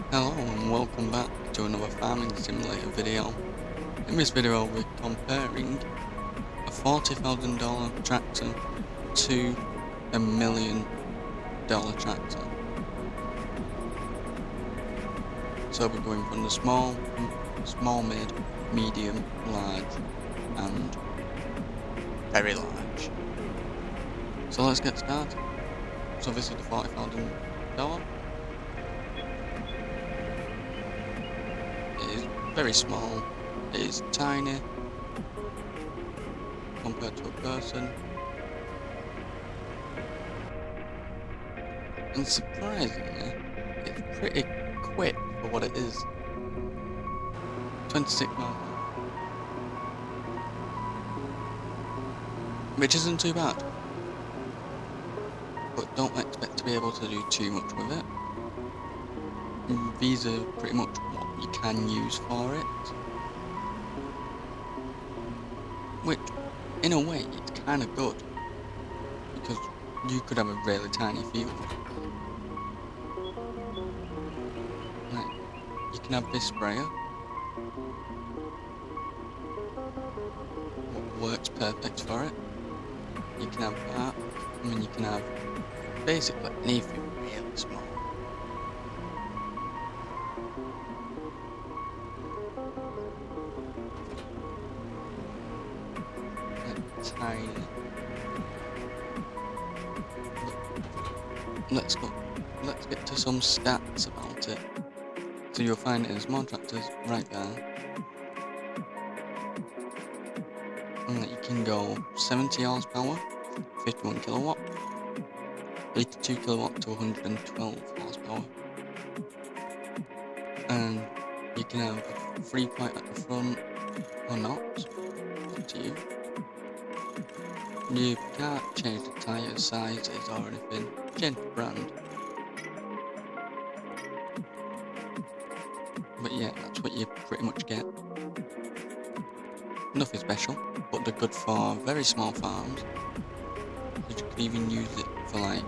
Hello and welcome back to another farming simulator video. In this video we're comparing a $40,000 tractor to a $1 million tractor. So we're going from the small, mid, medium, large and very large. So let's get started. So this is the $40,000. It is very small, it is tiny compared to a person, and surprisingly, it's pretty quick for what it is. 26 miles, which isn't too bad, but don't expect to be able to do too much with it. These are pretty much what you can use for it, which in a way it's kind of good because you could have a really tiny field. Like, you can have this sprayer, what works perfect for it. You can have that, and then you can have basically anything really small. Tiny. Let's get to some stats about it. So you'll find it in small tractors right there. And that you can go 70 horsepower, 51 kilowatt, 82 kilowatt to 112 horsepower. And you can have 3-point at the front or not, it's up to you. You can't change the tyre sizes or anything, change the brand. But yeah, that's what you pretty much get. Nothing special, but they're good for very small farms. You could even use it for like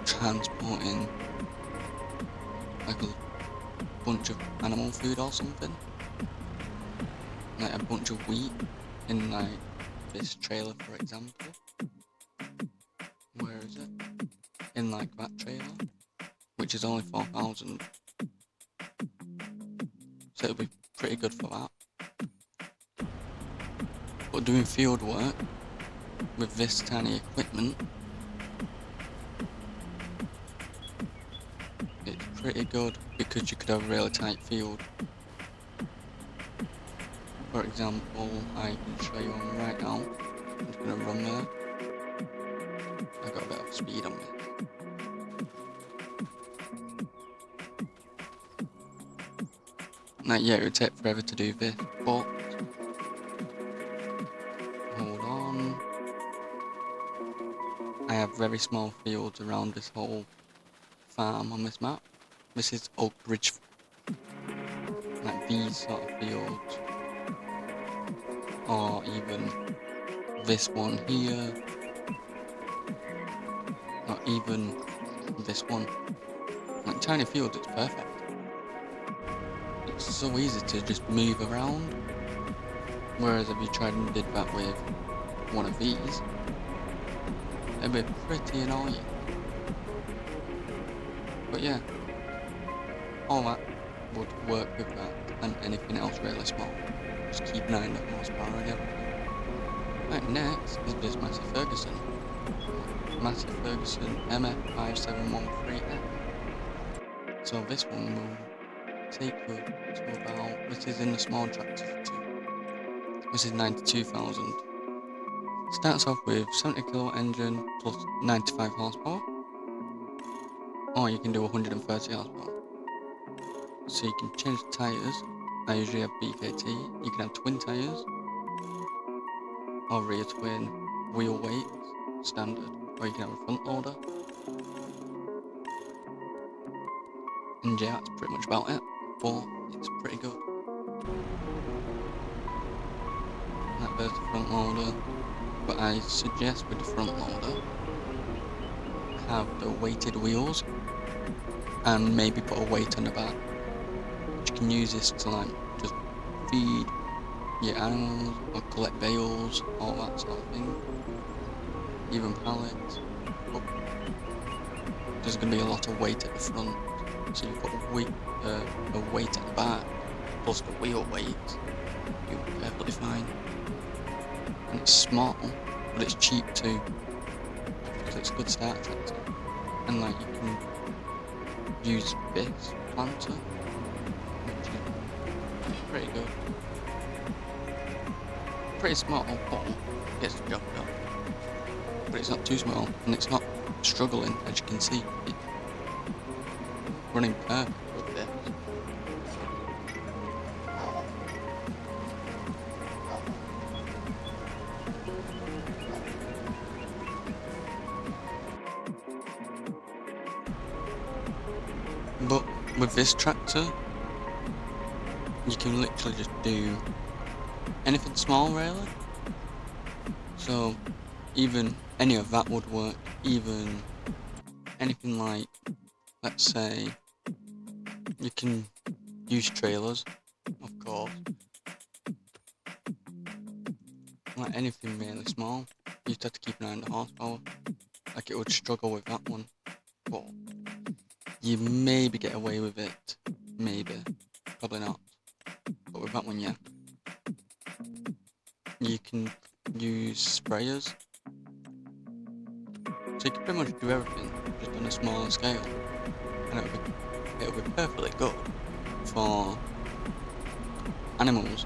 transporting like a bunch of animal food or something. Like a bunch of wheat in like this trailer, for example. Where is it? In like that trailer, which is only 4,000. So it'll be pretty good for that. But doing field work with this tiny equipment, it's pretty good because you could have a really tight field. For example, I can show you one right now. I'm just gonna run there. I've got a bit of speed on me. Like, yeah, it would take forever to do this, but hold on. I have very small fields around this whole farm on this map. This is Oak Ridge, like these sort of fields, or even this one here, or even this one. Like tiny fields, it's perfect. It's so easy to just move around, whereas if you tried and did that with one of these, it'd be pretty annoying. But yeah, all that would work with that and anything else really small. Just keep an eye on the horsepower and everything. Right, next is this Massey Ferguson MF 5713F. So this one will take you to about, this is in the small tractor too. This is 92,000. Starts off with 70 kilowatt engine plus 95 horsepower. Or you can do 130 horsepower. So you can change the tyres. I usually have BKT. You can have twin tyres. Or rear twin, wheel weights, standard. Or you can have a front loader. And yeah, that's pretty much about it. But it's pretty good. That there's the front loader. But I suggest with the front loader, have the weighted wheels, and maybe put a weight on the back. You can use this to like just feed your animals or collect bales, all that sort of thing. Even pallets. But there's going to be a lot of weight at the front, so you've got a weight at the back plus the wheel weight. You'll be perfectly fine. And it's small, but it's cheap too, so it's a good start tractor. And like you can use this planter, which is pretty good. Pretty small, but gets the job done. But it's not too small, and it's not struggling, as you can see. It's running perfect with this. But with this tractor, you can literally just do anything small, really. So even any of that would work. Even anything like, let's say, you can use trailers, of course. Like anything really small, you just have to keep an eye on the horsepower. Like it would struggle with that one, but you maybe get away with it. Maybe, probably not. But with that one, yeah. You can use sprayers. So you can pretty much do everything, just on a smaller scale. And it'll be perfectly good for animals.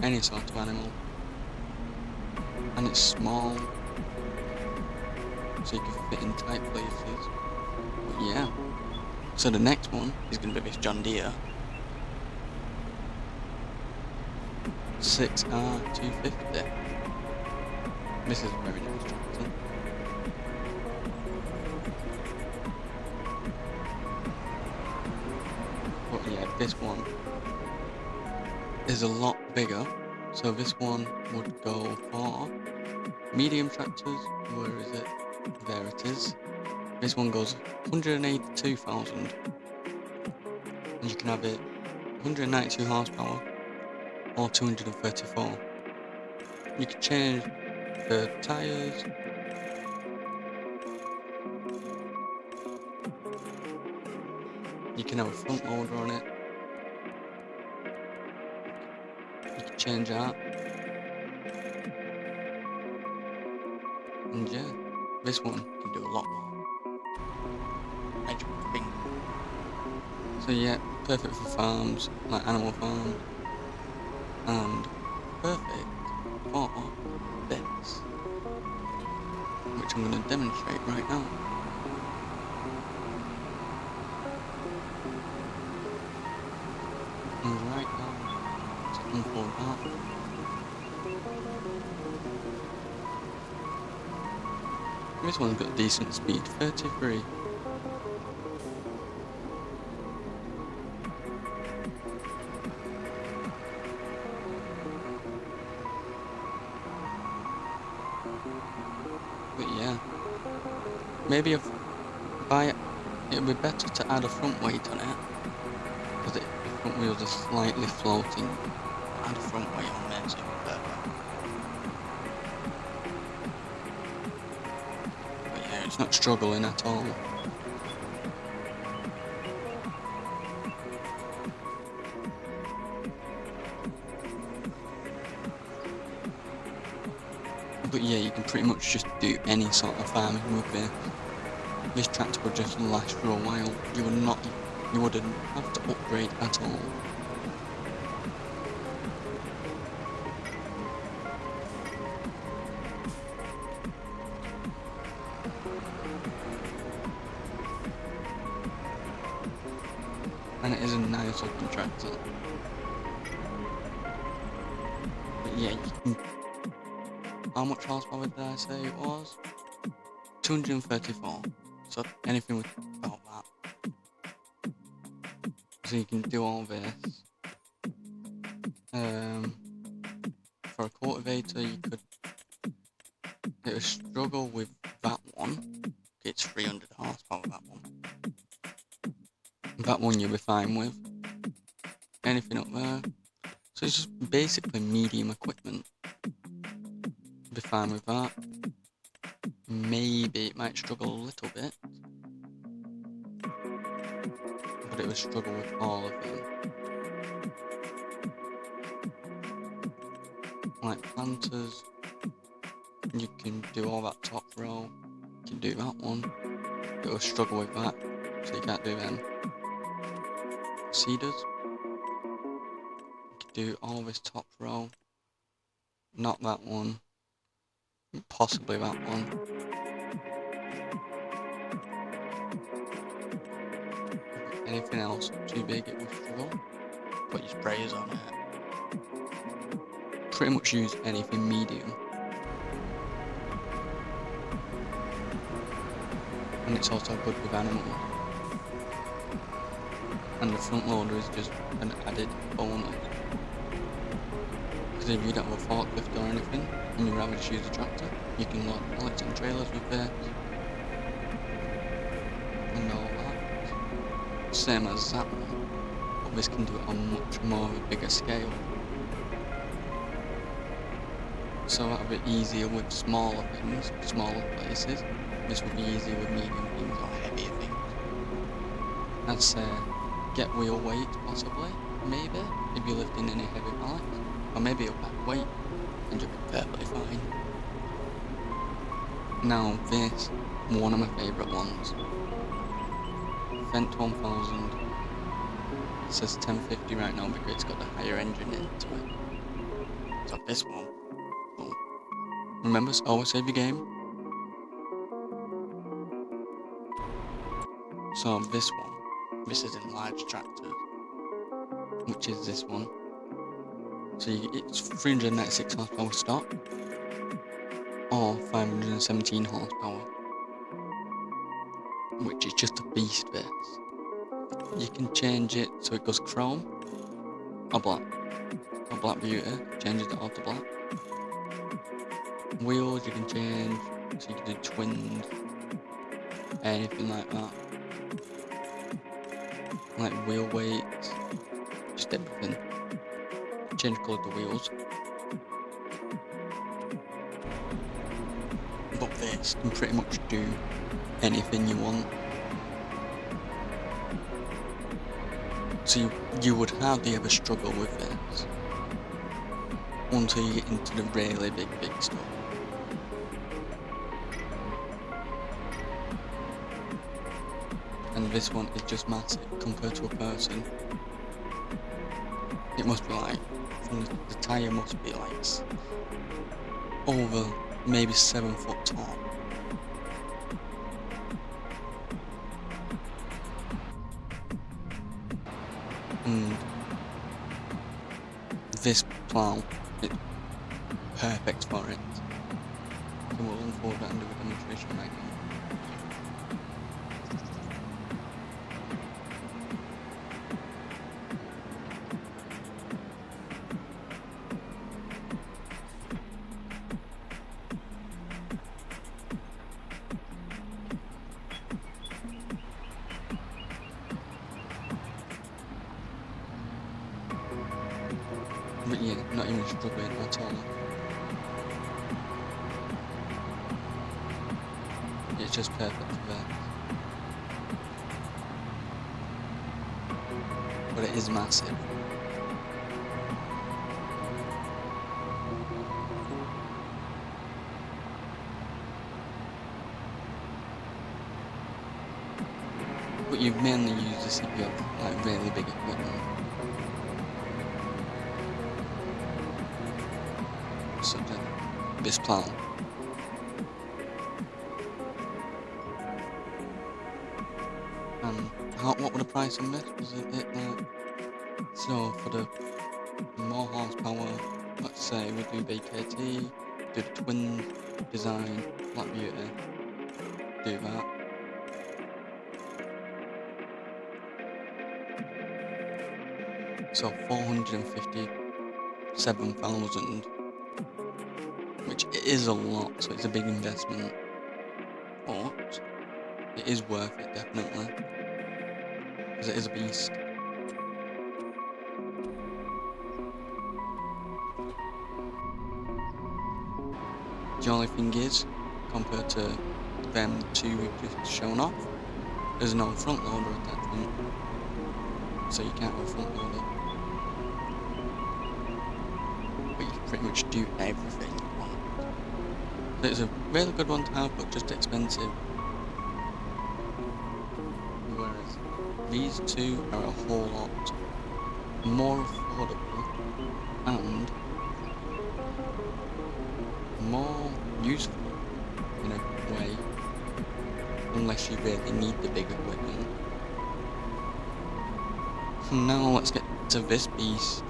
Any sort of animal. And it's small, so you can fit in tight places. But yeah. So the next one is going to be this John Deere 6R250. This is a very nice tractor. But yeah, this one is a lot bigger. So this one would go for medium tractors. Where is it? There it is. This one goes 182,000. And you can have it 192 horsepower or 234. You can change the tyres. You can have a front loader on it. You can change that. And yeah, this one can do a lot more. Magic thing. So yeah, perfect for farms, like animal farms. And perfect for this, which I'm going to demonstrate right now. And right now, to unfold that. This one's got a decent speed, 33. But yeah, maybe if it would be better to add a front weight on it, because the front wheels are slightly floating. Add a front weight on there, so it would be better. But yeah, it's not struggling at all. But yeah, you can pretty much just do any sort of farming with this. This tractor would just last for a while. You wouldn't have to upgrade at all. And it is a nice looking tractor. But yeah, you can. How much horsepower did I say it was? 234. So anything with about that. So you can do all this. For a cultivator, it would struggle with that one. It's 300 horsepower, that one. That one you'll be fine with. Anything up there. So it's just basically medium equipment. Be fine with that. Maybe it might struggle a little bit, but it would struggle with all of them. Like planters, you can do all that top row. You can do that one. It will struggle with that, so you can't do them. Seeders, you can do all this top row. Not that one. Possibly that one. Anything else too big, it will struggle. Put your sprayers on it. Pretty much use anything medium. And it's also good with animals. And the front loader is just an added bonus. Because if you don't have a forklift or anything, and you'd rather just use a tractor, you can load pallets and trailers with this. And all that. Same as that one, but this can do it on much more of a bigger scale. So that'll be easier with smaller things, smaller places. This would be easier with medium things or heavier things. I'd say get wheel weight possibly, maybe, if you're lifting any heavy pallets, or maybe a back weight, and you'll be perfectly fine. Now this, one of my favourite ones. Fendt 1000. It says 1050 right now because it's got the higher engine into it. So this one. Oh. Remember, always save your game. So this one. This is in large tractors. Which is this one. So it's 396 horsepower stock. Or 517 horsepower. Which is just a beast this. You can change it so it goes chrome or black. Or black beauty, changes it all to black. Wheels you can change, so you can do twins, anything like that. Like wheel weights, just everything. Change colour to wheels. But this can pretty much do anything you want. So you would hardly ever struggle with this until you get into the really big stuff. And this one is just massive compared to a person. It must be like, the tyre must be like over maybe 7 foot tall. And this plough is perfect for it. So we'll unfold that and do a demonstration right now. But yeah, not even struggling at all. It's just perfect for that. But it is massive. But you mainly use this if you have like really big equipment. Such as this plough. What were the price on this? Was it like, so for the more horsepower, let's say we do BKT, do the twin design, Black Beauty, do that. So 457,000, which is a lot, so it's a big investment, but it is worth it definitely. because it is a beast. The only thing is, compared to them two we've just shown off, there's no front loader attachment, so you can't go front loader. But you can pretty much do everything you want. So it's a really good one to have, but just expensive. Whereas these two are a whole lot more affordable and more useful in a way, unless you really need the big equipment. Now let's get to this beast,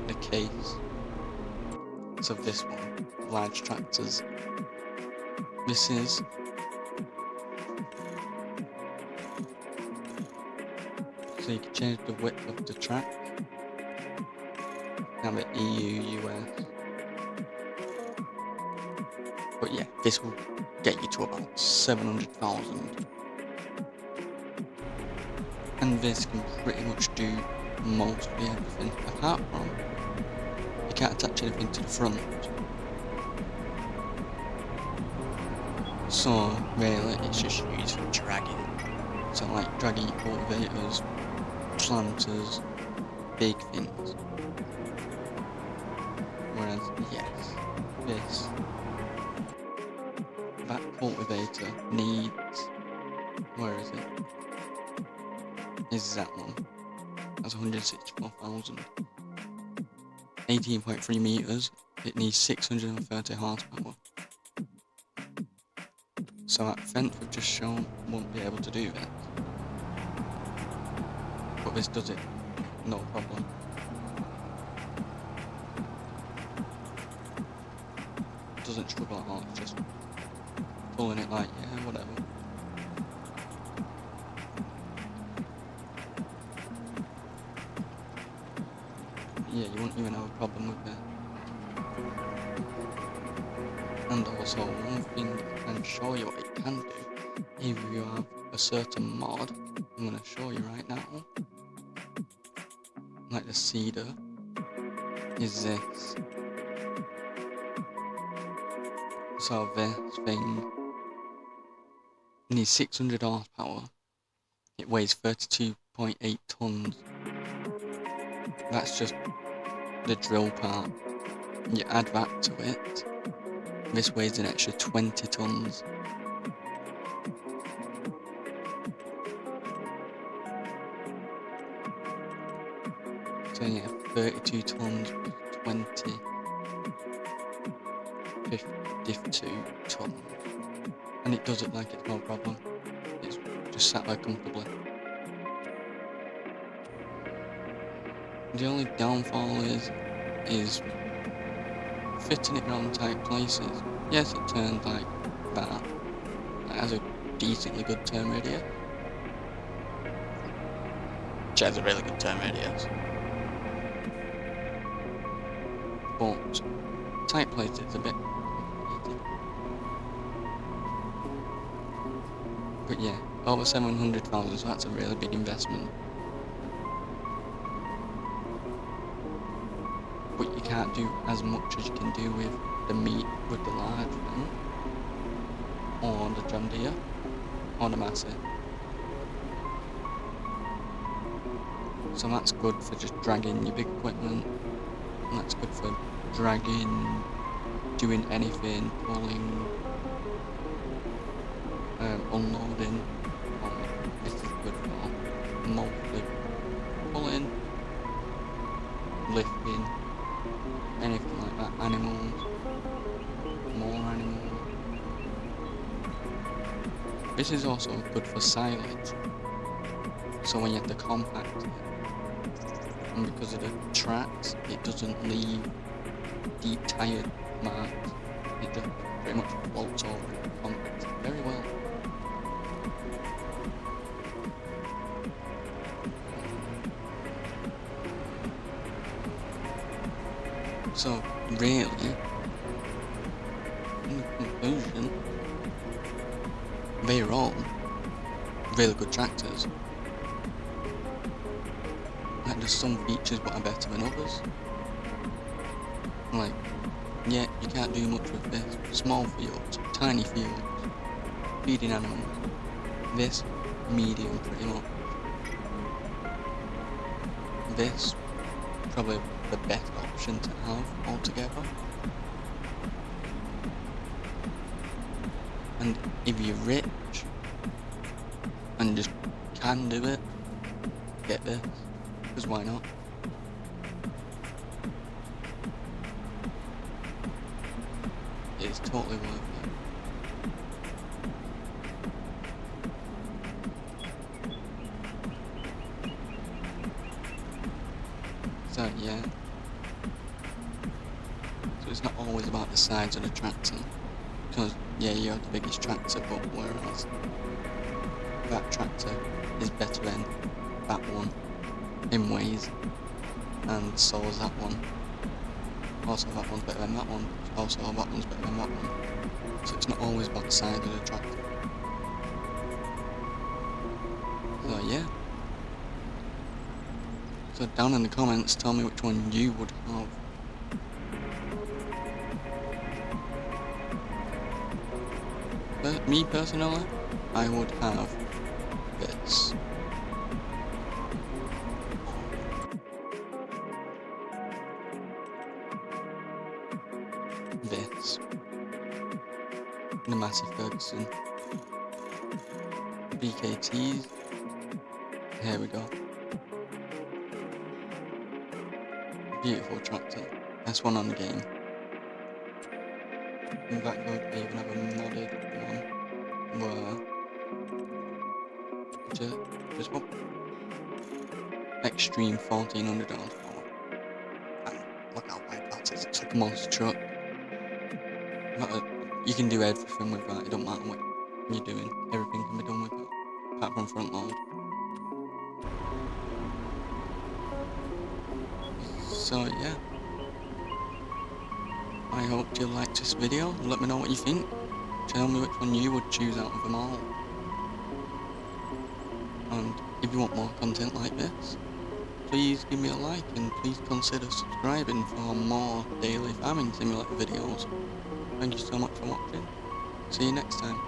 the case. So this one, large tractors. This is so you can change the width of the track. Have it EU, US. But yeah, this will get you to about 700,000. And this can pretty much do mostly everything, apart from you can't attach anything to the front. So really it's just used for dragging. So like dragging your cultivators, planters, big things. Whereas yes, this that cultivator needs, where is it? Is that one? That's 164,000. 18.3 meters. It needs 630 horsepower. So that Fendt we've just shown won't be able to do that. But this does it, no problem. Doesn't struggle at all, it's just pulling it like, yeah, whatever. Yeah, you won't even have a problem with that. And also, one thing I can show you what it can do, if you have a certain mod, I'm going to show you right now, like the seeder, is this. So this thing needs 600 horsepower, it weighs 32.8 tons. That's just the drill part. You add that to it, this weighs an extra 20 tons. So yeah, 32 tons plus 20, 52 tons. And it does it like it's no problem. It's just sat there comfortably. The only downfall is fitting it around tight places. Yes, it turns like that. It has a decently good turn radius. Which has a really good turn radius. But tight places it's a bit complicated. But yeah, over 700,000, so that's a really big investment. But you can't do as much as you can do with the large one, or the John Deere, or the Massey. So that's good for just dragging your big equipment, and that's good for dragging, doing anything, pulling, unloading. This is good for mostly pulling, lifting, anything like that, animals, more animals. This is also good for silage, so when you have to compact it, and because of the tracks, it doesn't leave deep tire marks, it just pretty much floats over and compacts it very well. So really, in conclusion, they're all really good tractors. like there's some features that are better than others. Like, yeah, you can't do much with this. Small fields, tiny fields, feeding animals. This, medium pretty much. This, probably the best option to have altogether. And if you're rich and just can do it, get this, because why not? It's totally worth it. So yeah, so it's not always about the size of the tractor, because yeah, you have the biggest tractor, but whereas that tractor is better than that one in ways, and so is that one. Also that one's better than that one, also that one's better than that one. So it's not always about the size of the tractor. So yeah. So down in the comments, tell me which one you would have. But me personally, I would have this. This. The Massey Ferguson BKTs. Here we go. Beautiful tractor. Best one on the game. In fact, they even have a modded one where just what? Extreme 1400 horsepower. And look how wide that is. It's like a monster truck. You can do everything with that. It don't matter what you're doing. Everything can be done with it, apart from front load. So yeah, I hope you liked this video. Let me know what you think. Tell me which one you would choose out of them all. And if you want more content like this, please give me a like and please consider subscribing for more daily farming simulator videos. Thank you so much for watching. See you next time.